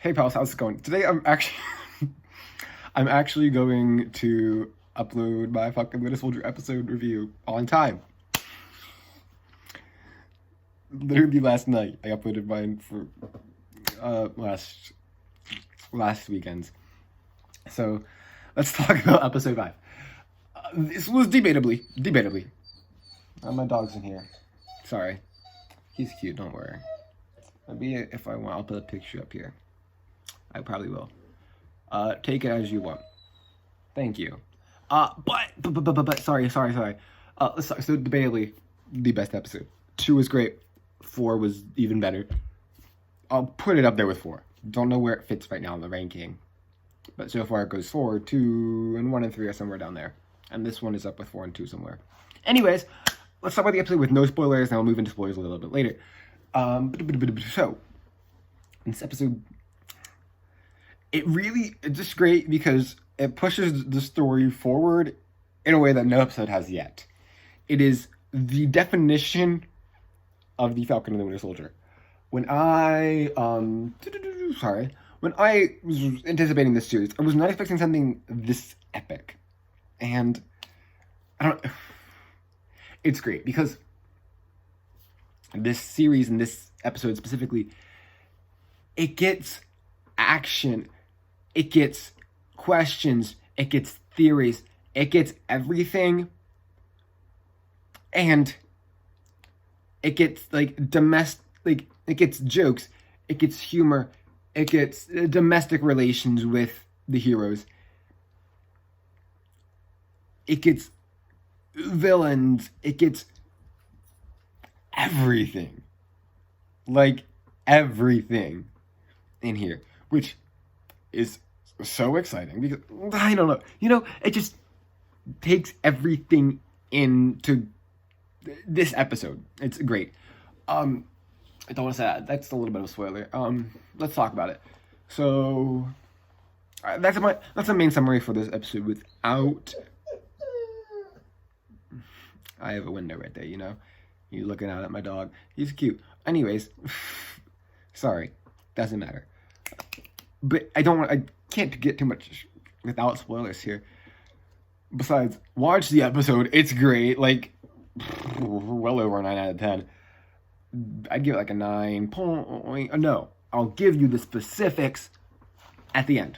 Hey pals, how's it going? Today I'm actually going to upload my Falcon Winter Soldier episode review on time. Literally last night, I uploaded mine for last weekend's. So let's talk about episode 5. This was debatably. My dog's in here. Sorry, he's cute. Don't worry. Maybe if I want, I'll put a picture up here. I probably will. Take it as you want. Thank you. But sorry. So debatably, the best episode. 2 was great. 4 was even better. I'll put it up there with 4. Don't know where it fits right now in the ranking. But so far it goes 4, 2, and 1 and 3 are somewhere down there. And this one is up with 4 and 2 somewhere. Anyways, let's talk about the episode with no spoilers, and I'll move into spoilers a little bit later. So, in this episode, it's just great because it pushes the story forward in a way that no episode has yet. It is the definition of the Falcon and the Winter Soldier. When I was anticipating this series, I was not expecting something this epic. And it's great because this series and this episode specifically, it gets action, it gets questions, it gets theories, it gets everything, and it gets it gets jokes, it gets humor, it gets domestic relations with the heroes, it gets villains, it gets everything. Like, everything in here, which is so exciting because I don't know, it just takes everything into this episode. It's great. I don't want to say that. That's a little bit of a spoiler. Let's talk about it. So that's the main summary for this episode. Without, I have a window right there. You're looking out at my dog. He's cute. Anyways, sorry, doesn't matter. But I can't get too much without spoilers here. Besides, watch the episode. It's great. Like, well over a 9 out of 10. I'd give it like a 9 point. No, I'll give you the specifics at the end.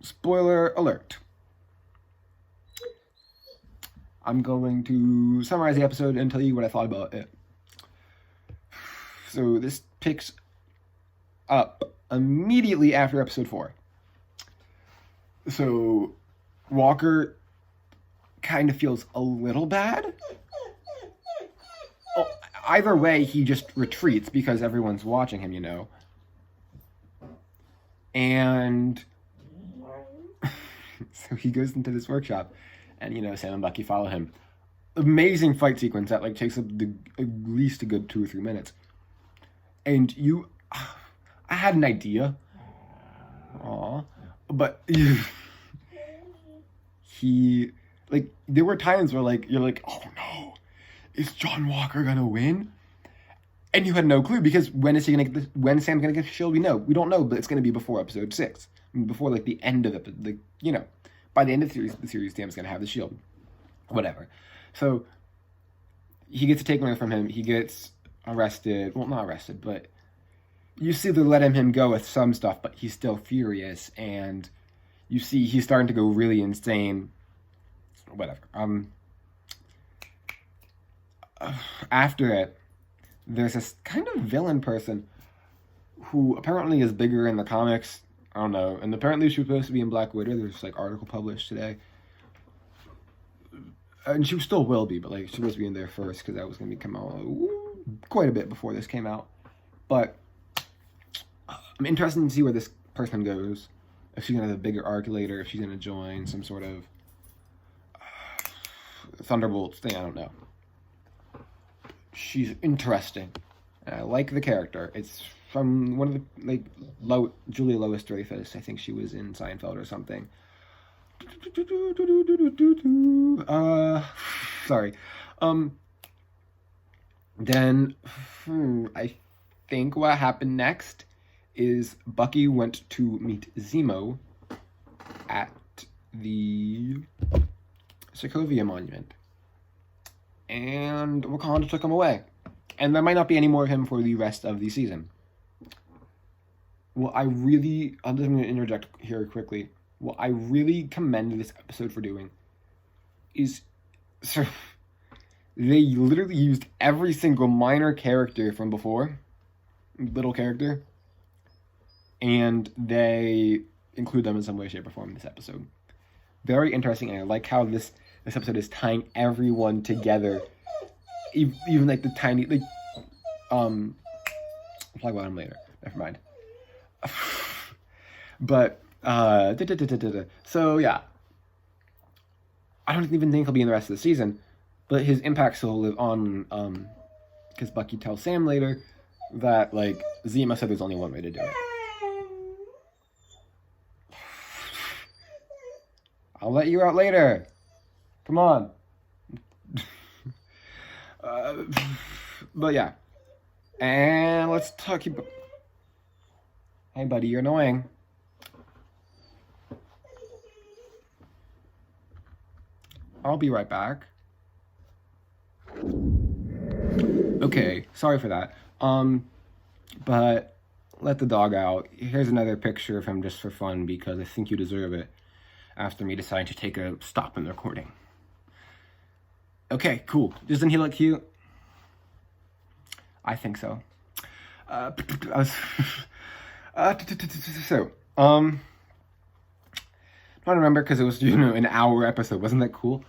Spoiler alert. I'm going to summarize the episode and tell you what I thought about it. So this picks up immediately after episode 4. So Walker kind of feels a little bad. Oh, either way, he just retreats because everyone's watching him, And so he goes into this workshop, and Sam and Bucky follow him. Amazing fight sequence that takes up at least a good 2 or 3 minutes. And I had an idea. But there were times where you're like, oh no, is John Walker gonna win? And you had no clue because when Sam's gonna get the shield? We don't know, but it's gonna be before episode 6, before the end of by the end of the series, Sam's gonna have the shield, whatever. So he gets a takeaway from him. He gets arrested. Well, not arrested, but you see they're letting him go with some stuff, but he's still furious, and you see he's starting to go really insane. Whatever. After it, there's this kind of villain person who apparently is bigger in the comics. I don't know. And apparently she was supposed to be in Black Widow. There's article published today. And she still will be, but she's supposed to be in there first because that was going to come out quite a bit before this came out. But I'm interested to see where this person goes. If she's going to have a bigger arc later, if she's going to join some sort of Thunderbolts thing, I don't know. She's interesting. I like the character. It's from one of the, Julia Louis-Dreyfus. I think she was in Seinfeld or something. Sorry. Then, I think what happened next is Bucky went to meet Zemo at the Sokovia Monument. And Wakanda took him away. And there might not be any more of him for the rest of the season. Well, I'm just going to interject here quickly. What I really commend this episode for doing is, they literally used every single minor character from before, little character, and they include them in some way, shape, or form in this episode. Very interesting, and I like how this episode is tying everyone together, even like the tiny, like, I'll talk about them later. Never mind. But so yeah, I don't even think he'll be in the rest of the season, but his impact still will live on. Because Bucky tells Sam later that like Zemo said there's only one way to do it. I'll let you out later. Come on. But yeah, and let's talk. Hey, buddy, you're annoying. I'll be right back. Okay, sorry for that. But let the dog out. Here's another picture of him just for fun because I think you deserve it after me deciding to take a stop in the recording. Okay, cool. Doesn't he look cute? I think so. So, I don't remember because it was, an hour episode. Wasn't that cool?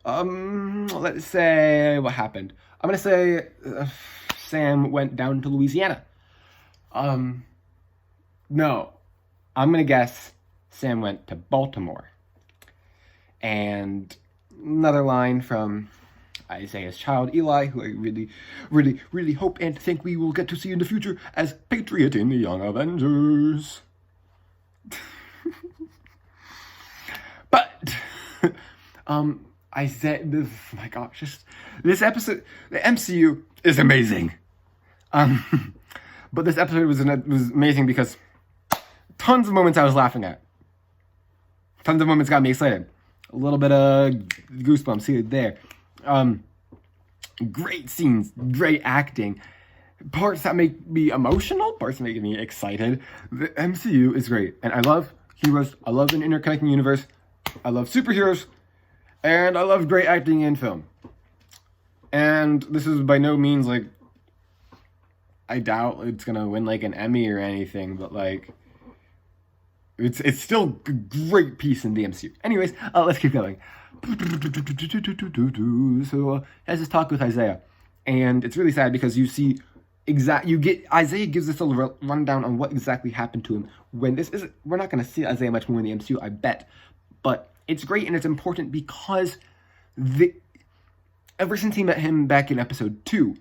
Let's say what happened. I'm gonna say Sam went down to Louisiana. No, I'm gonna guess Sam went to Baltimore. And another line from Isaiah's child, Eli, who I really, really, really hope and think we will get to see in the future as Patriot in the Young Avengers. But, Isaiah, oh my gosh, just this episode, the MCU is amazing. But this episode was amazing because tons of moments I was laughing at. Tons of moments got me excited. A little bit of goosebumps here, there. Great scenes, great acting, parts that make me emotional, parts that make me excited. The MCU is great, and I love heroes, I love an interconnecting universe, I love superheroes, and I love great acting in film. And this is by no means, like, I doubt it's gonna win, like, an Emmy or anything, but, like, it's still a great piece in the MCU. Anyways, let's keep going. So, has this talk with Isaiah, and it's really sad because Isaiah gives us a rundown on what exactly happened to him when we're not going to see Isaiah much more in the MCU, I bet, but it's great and it's important because ever since he met him back in episode 2,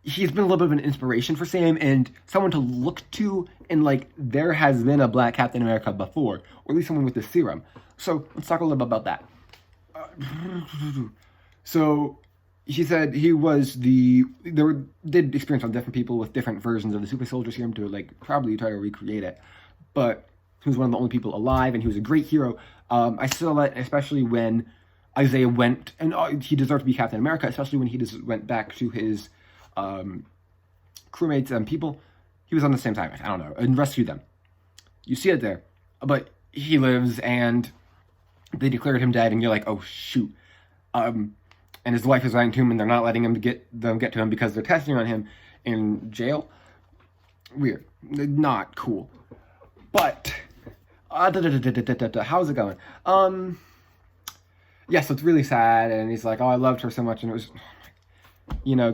he's been a little bit of an inspiration for Sam and someone to look to, and like there has been a Black Captain America before, or at least someone with the serum. So let's talk a little bit about that. So he said did experience on different people with different versions of the super soldier serum to like probably try to recreate it, but he was one of the only people alive and he was a great hero. I saw that especially when Isaiah went, and he deserved to be Captain America, especially when he just went back to his crewmates and people. He was on the same time, I don't know, and rescued them. You see it there. But he lives and they declared him dead and you're like, oh shoot. And his wife is lying to him and they're not letting him get to him because they're testing on him in jail. Weird. Not cool. But how's it going? Yeah, so it's really sad and he's like, oh, I loved her so much and it was,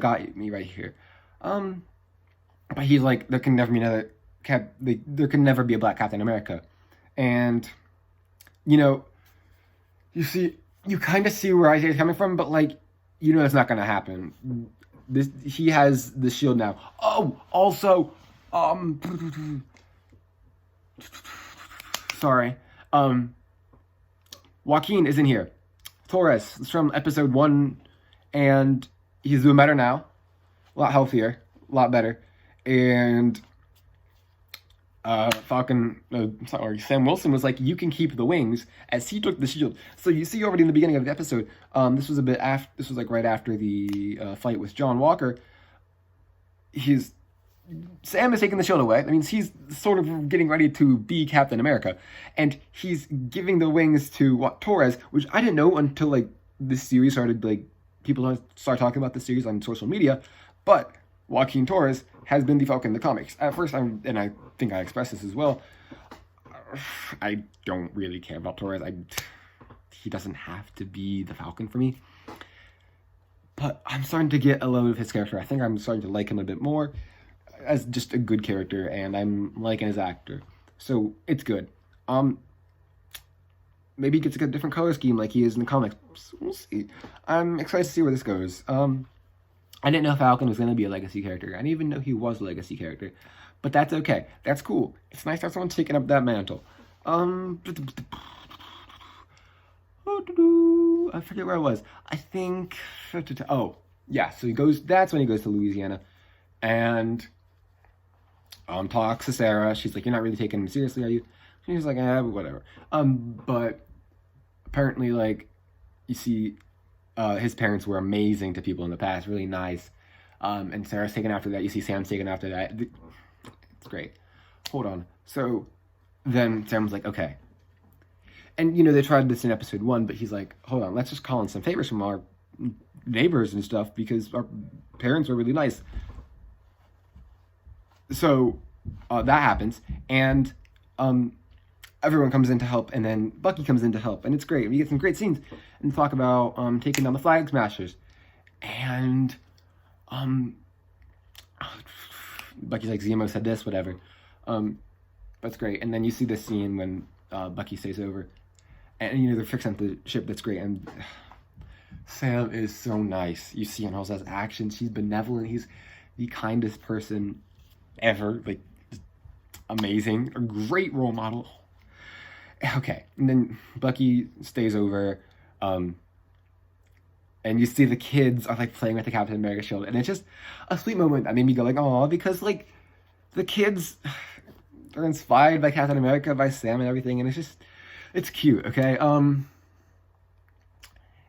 got me right here. But he's like, there can never be there can never be a Black Captain America. And, you kind of see where Isaiah's coming from, but like, it's not going to happen. He has the shield now. Oh, also, sorry. Joaquin isn't here. Torres. It's from episode 1, and he's doing better now. A lot healthier, a lot better. And Sam Wilson was like, you can keep the wings, as he took the shield. So you see already in the beginning of the episode, this was like right after the fight with John Walker. Sam is taking the shield away. That means he's sort of getting ready to be Captain America. And he's giving the wings to Torres, which I didn't know until like this series started, like people start talking about this series on social media. But Joaquin Torres has been the Falcon in the comics. At first, and I think I expressed this as well, I don't really care about Torres. He doesn't have to be the Falcon for me. But I'm starting to get a load of his character. I think I'm starting to like him a bit more as just a good character, and I'm liking his actor. So it's good. Maybe he gets a different color scheme like he is in the comics. We'll see. I'm excited to see where this goes. I didn't know Falcon was going to be a legacy character. I didn't even know he was a legacy character. But that's okay. That's cool. It's nice to have someone taking up that mantle. I forget where I was. I think... Oh, yeah. So that's when he goes to Louisiana. And talks to Sarah. She's like, you're not really taking him seriously, are you? She's like, whatever. But apparently, like, you see... his parents were amazing to people in the past, really nice. And Sarah's taken after that. You see Sam's taken after that. It's great. Hold on. So then Sam was like, okay. And, they tried this in episode 1, but he's like, hold on, let's just call in some favors from our neighbors and stuff because our parents were really nice. So that happens. And everyone comes in to help, and then Bucky comes in to help, and it's great. We get some great scenes and talk about taking down the Flag Smashers, and Bucky's like, Zemo said this, whatever. That's great. And then you see this scene when Bucky stays over, and they're fixing up the ship. That's great. And Sam is so nice. You see in all his actions, he's benevolent. He's the kindest person ever. Like, amazing, a great role model. Okay, and then Bucky stays over, and you see the kids are like playing with the Captain America shield, and it's just a sweet moment that made me go like, "Aw," because like the kids are inspired by Captain America, by Sam and everything, and it's cute. Okay,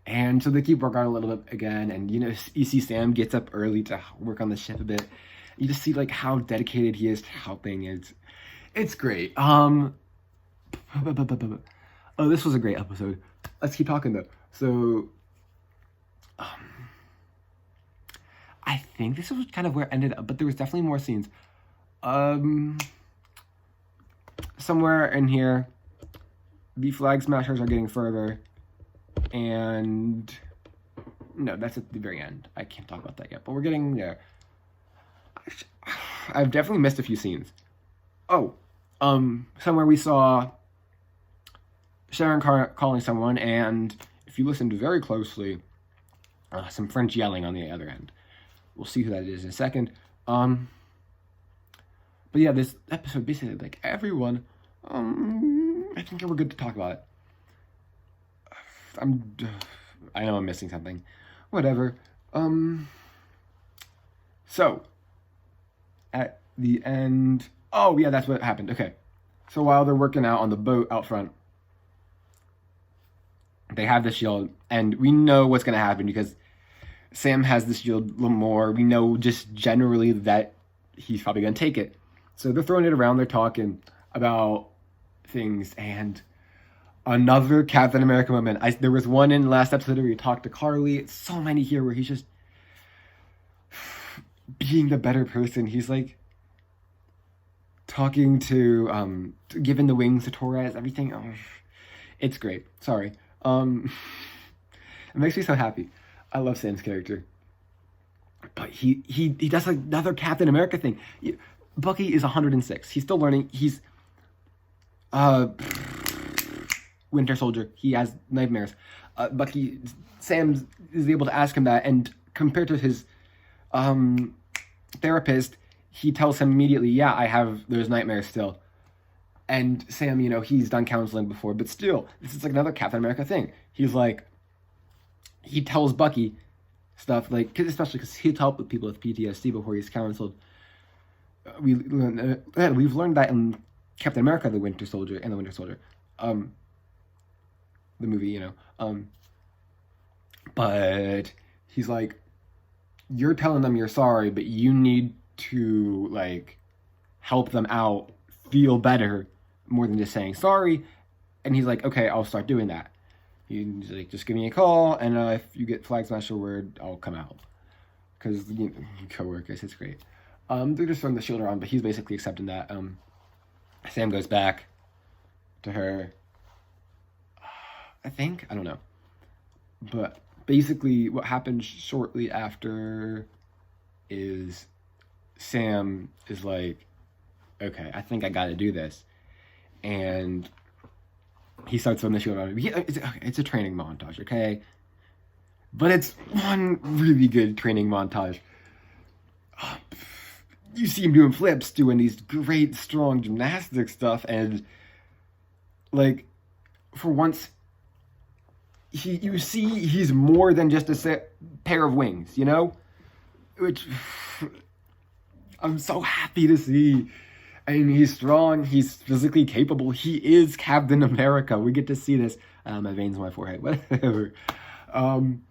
and so they keep working on a little bit again, and you see Sam gets up early to work on the ship a bit. You just see like how dedicated he is to helping. It's great. Oh, this was a great episode. Let's keep talking though. So, I think this was kind of where it ended up, but there was definitely more scenes. Somewhere in here, the Flag Smashers are getting further, and no, that's at the very end. I can't talk about that yet, but we're getting there. I've definitely missed a few scenes. Oh, somewhere we saw Sharon calling someone, and if you listened very closely, some French yelling on the other end. We'll see who that is in a second. But yeah, this episode basically like everyone. I think we're good to talk about it. I know I'm missing something. Whatever. So at the end. Oh yeah, that's what happened. Okay. So while they're working out on the boat out front, they have the shield, and we know what's going to happen because Sam has the shield a little more. We know just generally that he's probably going to take it. So they're throwing it around. They're talking about things, and another Captain America moment. There was one in the last episode where he talked to Carly. It's so many here where he's just being the better person. He's like talking to giving the wings to Torres, everything. Oh, it's great. Sorry. It makes me so happy. I love Sam's character. But he does like another Captain America thing. Bucky is 106. He's still learning. He's Winter Soldier. He has nightmares. Sam is able to ask him that, and compared to his therapist, he tells him immediately, yeah, I have those nightmares still. And Sam, he's done counseling before, but still, this is like another Captain America thing. He's like, he tells Bucky stuff, like, especially because he'd help with people with PTSD before he's counseled. We've learned that in Captain America, the Winter Soldier, the movie, but he's like, you're telling them you're sorry, but you need to, like, help them out feel better more than just saying sorry. And he's like, okay, I'll start doing that. He's like, just give me a call, and if you get Flag Smasher word, I'll come out. Because, co-workers, it's great. They're just throwing the shield around, but he's basically accepting that. Sam goes back to her, I think? I don't know. But basically what happens shortly after is Sam is like, okay, I think I gotta do this. And he starts throwing the shield around. It's a training montage, okay? But it's one really good training montage. You see him doing flips, doing these great, strong gymnastic stuff, and, like, for once, you see he's more than just a pair of wings, Which I'm so happy to see. And he's strong, he's physically capable, he is Captain America. We get to see this. My veins on my forehead, whatever. And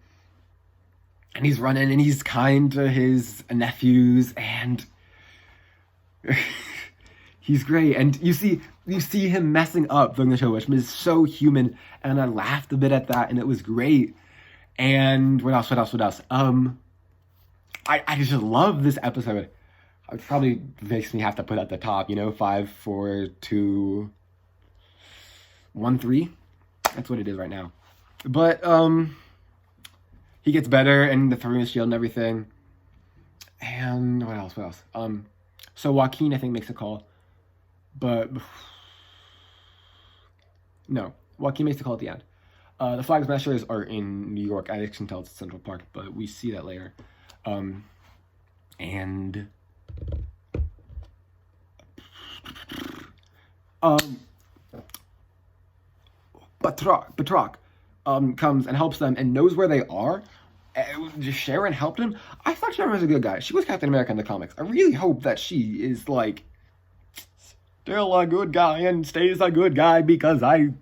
he's running, and he's kind to his nephews, and he's great. And you see him messing up during the show, which is so human, and I laughed a bit at that, and it was great. And what else? I just love this episode. It probably makes me have to put at the top, 5, 4, 2, 1, 3. That's what it is right now. But he gets better, and the throwing the shield and everything. And what else? So Joaquin, I think, makes a call. But no, Joaquin makes the call at the end. The Flag Smashers are in New York. I can tell it's Central Park, but we see that later. And Batroc comes and helps them and knows where they are. Sharon helped him. I thought Sharon was a good guy. She was Captain America in the comics. I really hope that she is, like, still a good guy and stays a good guy, because I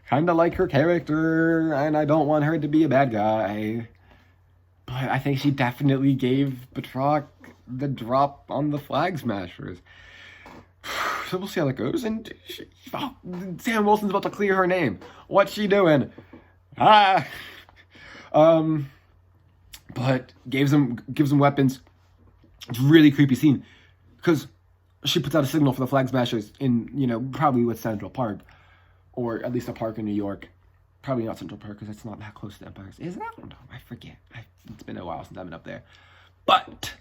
kind of like her character and I don't want her to be a bad guy. But I think she definitely gave Batroc the drop on the Flag Smashers. So we'll see how that goes. And Sam Wilson's about to clear her name. What's she doing? But gives them weapons. It's a really creepy scene, because she puts out a signal for the Flag Smashers in, probably with Central Park, or at least a park in New York. Probably not Central Park, because it's not that close to Empire. Is it? I don't know. I forget. It's been a while since I've been up there. But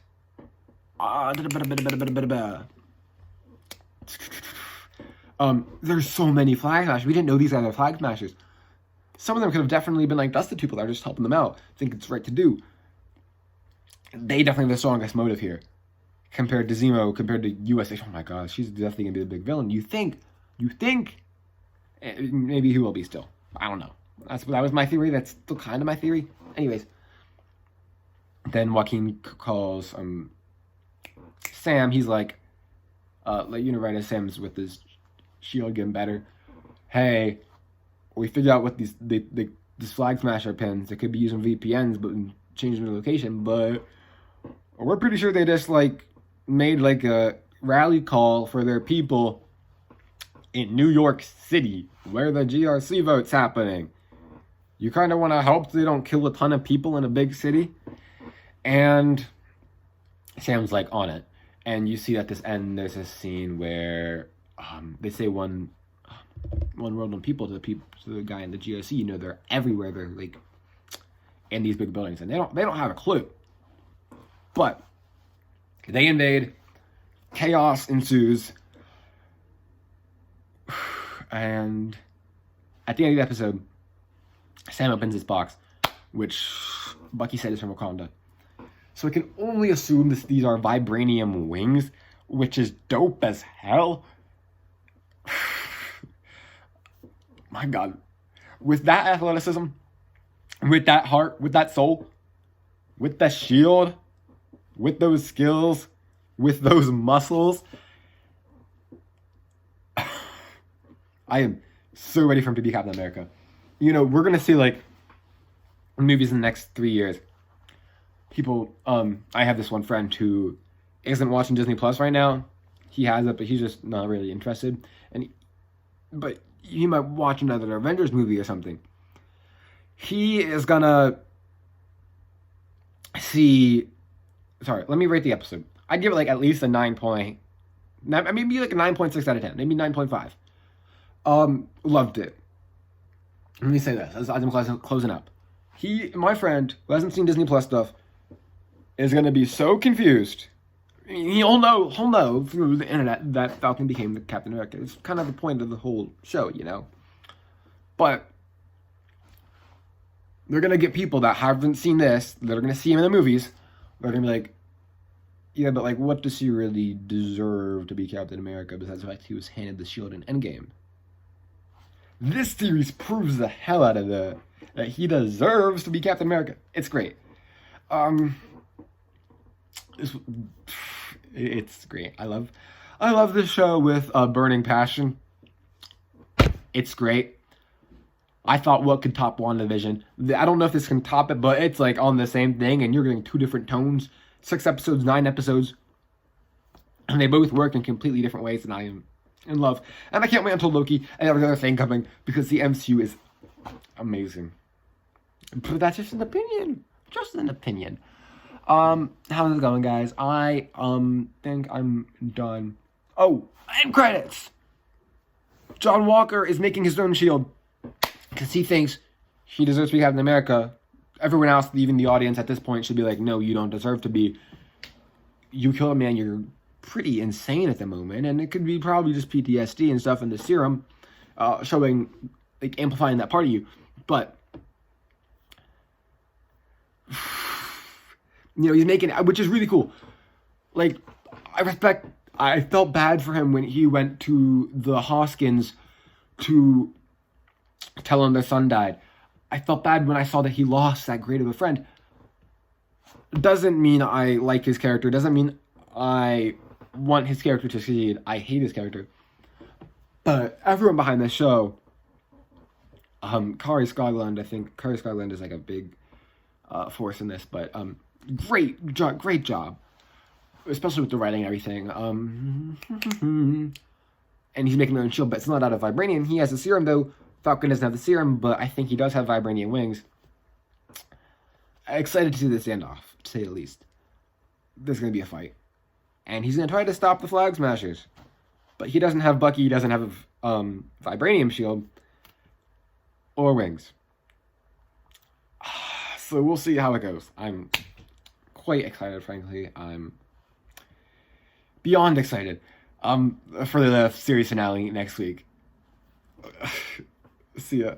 there's so many Flag Smashers. We didn't know these guys are Flag Smashers. Some of them could have definitely been like, that's the people that are just helping them out. I think it's right to do. They definitely have the strongest motive here. Compared to Zemo, compared to USA. Oh my god, she's definitely going to be the big villain. You think? Maybe he will be still. I don't know. That was my theory. That's still kind of my theory. Anyways. Then Joaquin calls Sam. He's like, right as Sam's with his shield getting better. Hey, we figured out what these Flag Smasher pins. They could be using VPNs, but changing the location. But we're pretty sure they just, like, made, like, a rally call for their people in New York City, where the GRC vote's happening. You kind of want to hope they don't kill a ton of people in a big city. And Sam's, like, on it. And you see at this end, there's a scene where they say one world, one people to the guy in the GRC. They're everywhere. They're, like, in these big buildings, and they don't have a clue. But they invade. Chaos ensues. And at the end of the episode, Sam opens his box, which Bucky said is from Wakanda. So I can only assume these are vibranium wings, which is dope as hell. My god. With that athleticism, with that heart, with that soul, with that shield, with those skills, with those muscles. I am so ready for him to be Captain America. You know, we're gonna see like movies in the next 3 years. People, I have this one friend who isn't watching Disney Plus right now. He has it, but he's just not really interested. But he might watch another Avengers movie or something. He is gonna see. Sorry, let me rate the episode. I'd give it like at least a 9 point. Maybe like a 9.6 out of 10. Maybe 9.5. Loved it. Let me say this as I'm closing up. My friend who hasn't seen Disney Plus stuff, is gonna be so confused. He'll know through the internet that Falcon became the Captain America. It's kind of the point of the whole show, you know. But they're gonna get people that haven't seen this, that are gonna see him in the movies. They're gonna be like, yeah, but like, what does he really deserve to be Captain America besides the fact he was handed the shield in Endgame? This series proves the hell out of that he deserves to be Captain America. It's great. It's great. I love this show with a burning passion. It's great. I thought what could top WandaVision. I don't know if this can top it, but it's like on the same thing, and you're getting 2 different tones. 6 episodes, 9 episodes, and they both work in completely different ways, and I am in love. And I can't wait until Loki and every other thing coming, because the MCU is amazing. But that's just an opinion. Just an opinion. How's it going, guys? I think I'm done. Oh, end credits! John Walker is making his own shield because he thinks he deserves to be Captain America. Everyone else, even the audience at this point, should be like, no, you don't deserve to be. You killed a man, you're pretty insane at the moment, and it could be probably just PTSD and stuff in the serum, showing, like, amplifying that part of you. But, you know, he's making it, which is really cool. Like, I felt bad for him when he went to the Hoskins to tell him their son died. I felt bad when I saw that he lost that great of a friend. Doesn't mean I like his character. Doesn't mean I want his character to succeed. I hate his character. But everyone behind this show, Kari Skogland, I think Kari Skogland is like a big force in this. But great job, especially with the writing and everything. And he's making their own shield, but it's not out of vibranium. He has a serum though. Falcon doesn't have the serum, but I think he does have vibranium wings. Excited to see this end off, to say the least. There's going to be a fight. And he's going to try to stop the Flag Smashers. But he doesn't have Bucky, he doesn't have a vibranium shield. Or wings. So we'll see how it goes. I'm quite excited, frankly. I'm beyond excited for the series finale next week. See ya.